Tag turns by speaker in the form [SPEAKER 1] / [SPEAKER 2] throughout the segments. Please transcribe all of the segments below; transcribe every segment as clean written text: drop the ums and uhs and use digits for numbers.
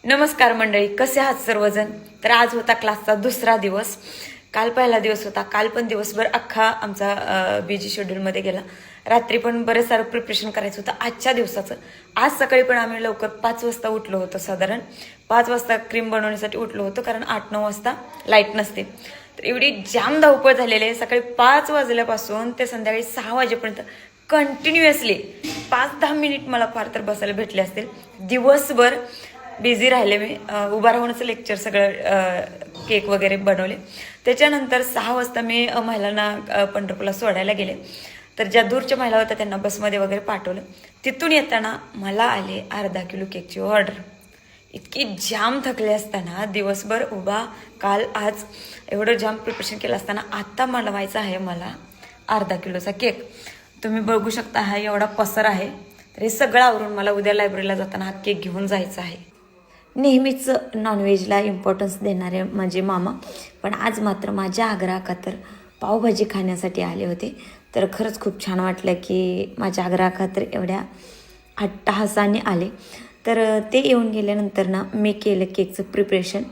[SPEAKER 1] नमस्कार मंडळी, कसे आहात सर्वजण? तर आज होता क्लासचा दुसरा दिवस. काल पहिला दिवस होता. काल पण दिवसभर अख्खा आमचा बिजी शेड्यूलमध्ये गेला. रात्री पण बरेच सारं प्रिपरेशन करायचं होतं आजच्या दिवसाचं. आज सकाळी पण आम्ही लवकर 5 वाजता उठलो होतो. साधारण 5 वाजता क्रीम बनवण्यासाठी उठलो होतो, कारण 8-9 वाजता लाईट नसते. तर एवढी जाम धावपळ झालेली आहे. सकाळी 5 वाजल्यापासून ते संध्याकाळी 6 वाजेपर्यंत कंटिन्युअसली 5-10 मिनिट मला फार तर बसायला भेटले असतील. दिवसभर बिझी राहिले मी. उभा राहूनच लेक्चर सगळं केक वगैरे बनवले. त्याच्यानंतर 6 वाजता मी महिलांना पंढरपूरला सोडायला गेले. तर ज्या दूरच्या महिला होत्या त्यांना बसमध्ये वगैरे पाठवलं. तिथून येताना मला आले अर्धा किलो केकची ऑर्डर. इतकी जाम थकले असताना दिवसभर उभा काल आज एवढं जाम प्रिपरेशन केलं असताना आता बनवायचा आहे मला अर्धा किलोचा केक. तुम्ही बघू शकता हा एवढा पसर आहे. तर हे सगळं आवरून मला उद्या लायब्ररीला जाताना हा केक घेऊन जायचा आहे. नेहमीच नॉनव्हेजला इम्पॉर्टन्स देणारे माझे मामा पण आज मात्र माझ्या आग्रहाखातर पावभाजी खाण्यासाठी आले होते. तर खरंच खूप छान वाटलं की माझ्या आग्रहाखातर एवढ्या अट्टहासाने आले. तर ते येऊन गेल्यानंतर ना मी केलं केकचं प्रिपरेशन.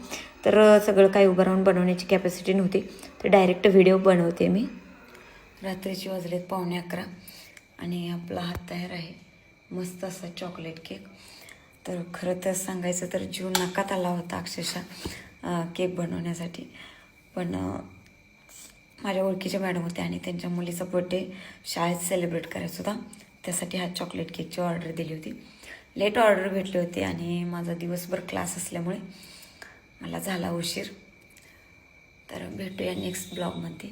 [SPEAKER 1] तर सगळं काही उभं राहून बनवण्याची कॅपॅसिटी नव्हती, तर डायरेक्ट व्हिडिओ बनवते मी. रात्रीची वाजलेत 11:15 आणि आपला हात तयार आहे मस्त असा चॉकलेट केक. तर खरं तर सांगायचं तर जीव नकात आला होता अक्षरशः केक बनवण्यासाठी. पण माझ्या ओळखीच्या मॅडम होत्या आणि त्यांच्या मुलीचा बड्डे शाळेत सेलिब्रेट करायचा होता. त्यासाठी हा चॉकलेट केकची ऑर्डर दिली होती. लेट ऑर्डर भेटली होती आणि माझा दिवसभर क्लास असल्यामुळे मला झाला उशीर. तर भेटूया नेक्स्ट ब्लॉगमध्ये.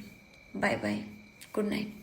[SPEAKER 1] Bye bye, good night.